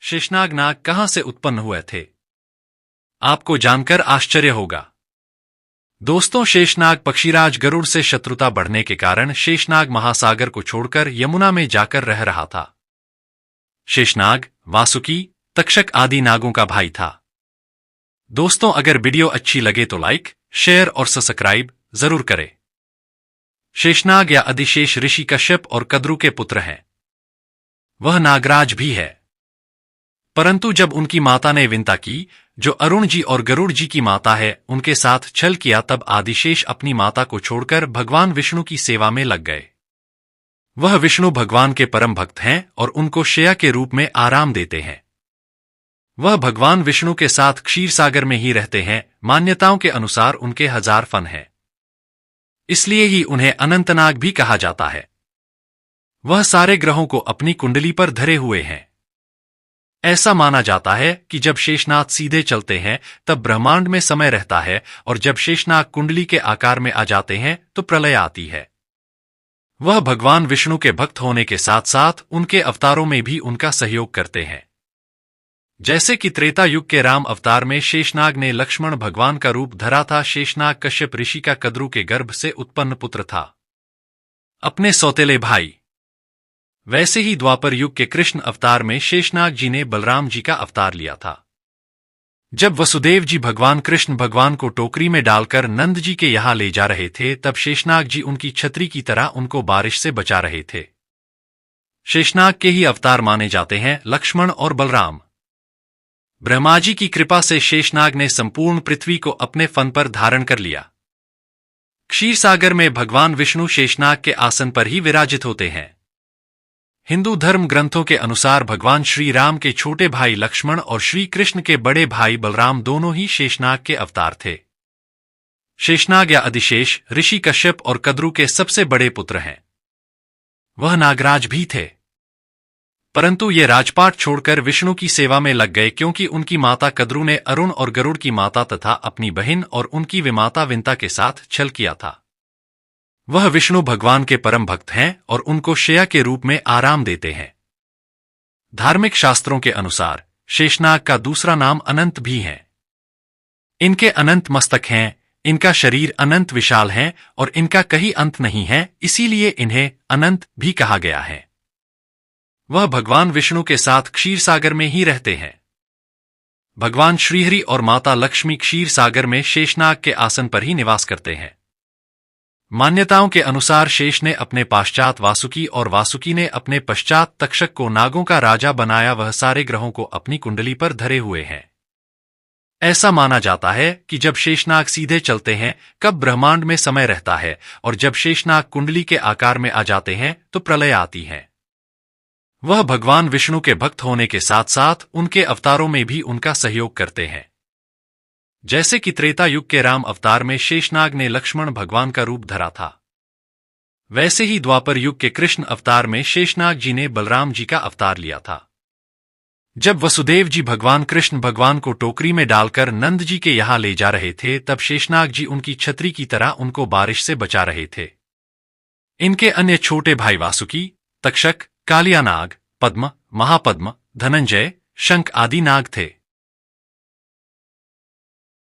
शेषनाग नाग कहां से उत्पन्न हुए थे? आपको जानकर आश्चर्य होगा। दोस्तों, शेषनाग पक्षीराज गरुड़ से शत्रुता बढ़ने के कारण शेषनाग महासागर को छोड़कर यमुना में जाकर रह रहा था। शेषनाग वासुकी, तक्षक आदि नागों का भाई था। दोस्तों, अगर वीडियो अच्छी लगे तो लाइक, शेयर और सब्सक्राइब जरूर करें। शेषनाग या अधिशेष ऋषि कश्यप और कद्रु के पुत्र हैं। वह नागराज भी है। परंतु जब उनकी माता ने विंता की, जो अरुण जी और गरुड़ जी की माता है, उनके साथ छल किया, तब आदिशेष अपनी माता को छोड़कर भगवान विष्णु की सेवा में लग गए। वह विष्णु भगवान के परम भक्त हैं और उनको शया के रूप में आराम देते हैं। वह भगवान विष्णु के साथ क्षीर सागर में ही रहते हैं। मान्यताओं के अनुसार उनके 1000 फन हैं, इसलिए ही उन्हें अनंतनाग भी कहा जाता है। वह सारे ग्रहों को अपनी कुंडली पर धरे हुए हैं। ऐसा माना जाता है कि जब शेषनाग सीधे चलते हैं तब ब्रह्मांड में समय रहता है, और जब शेषनाग कुंडली के आकार में आ जाते हैं तो प्रलय आती है। वह भगवान विष्णु के भक्त होने के साथ साथ उनके अवतारों में भी उनका सहयोग करते हैं। जैसे कि त्रेता युग के राम अवतार में शेषनाग ने लक्ष्मण भगवान का रूप धरा था। शेषनाग कश्यप ऋषि का कद्रु के गर्भ से उत्पन्न पुत्र था, अपने सौतेले भाई। वैसे ही द्वापर युग के कृष्ण अवतार में शेषनाग जी ने बलराम जी का अवतार लिया था। जब वसुदेव जी भगवान कृष्ण भगवान को टोकरी में डालकर नंद जी के यहां ले जा रहे थे, तब शेषनाग जी उनकी छतरी की तरह उनको बारिश से बचा रहे थे। शेषनाग के ही अवतार माने जाते हैं लक्ष्मण और बलराम। ब्रह्मा जी की कृपा से शेषनाग ने संपूर्ण पृथ्वी को अपने फन पर धारण कर लिया। क्षीर सागर में भगवान विष्णु शेषनाग के आसन पर ही विराजित होते हैं। हिंदू धर्म ग्रंथों के अनुसार भगवान श्री राम के छोटे भाई लक्ष्मण और श्री कृष्ण के बड़े भाई बलराम दोनों ही शेषनाग के अवतार थे। शेषनाग या अधिशेष ऋषि कश्यप और कद्रु के सबसे बड़े पुत्र हैं। वह नागराज भी थे, परंतु ये राजपाट छोड़कर विष्णु की सेवा में लग गए, क्योंकि उनकी माता कद्रु ने अरुण और गरुड़ की माता तथा अपनी बहन और उनकी विमाता विंता के साथ छल किया था। वह विष्णु भगवान के परम भक्त हैं और उनको शया के रूप में आराम देते हैं। धार्मिक शास्त्रों के अनुसार शेषनाग का दूसरा नाम अनंत भी है। इनके अनंत मस्तक हैं, इनका शरीर अनंत विशाल है और इनका कहीं अंत नहीं है, इसीलिए इन्हें अनंत भी कहा गया है। वह भगवान विष्णु के साथ क्षीर सागर में ही रहते हैं। भगवान श्रीहरि और माता लक्ष्मी क्षीर सागर में शेषनाग के आसन पर ही निवास करते हैं। मान्यताओं के अनुसार शेष ने अपने पश्चात वासुकी और वासुकी ने अपने पश्चात तक्षक को नागों का राजा बनाया। वह सारे ग्रहों को अपनी कुंडली पर धरे हुए हैं। ऐसा माना जाता है कि जब शेषनाग सीधे चलते हैं कब ब्रह्मांड में समय रहता है, और जब शेषनाग कुंडली के आकार में आ जाते हैं तो प्रलय आती है। वह भगवान विष्णु के भक्त होने के साथ साथ उनके अवतारों में भी उनका सहयोग करते हैं। जैसे कि त्रेता युग के राम अवतार में शेषनाग ने लक्ष्मण भगवान का रूप धरा था, वैसे ही द्वापर युग के कृष्ण अवतार में शेषनाग जी ने बलराम जी का अवतार लिया था। जब वसुदेव जी भगवान कृष्ण भगवान को टोकरी में डालकर नंद जी के यहां ले जा रहे थे, तब शेषनाग जी उनकी छतरी की तरह उनको बारिश से बचा रहे थे। इनके अन्य छोटे भाई वासुकी, तक्षक, कालिया नाग, पद्म, महापद्म, धनंजय, शंख आदि नाग थे।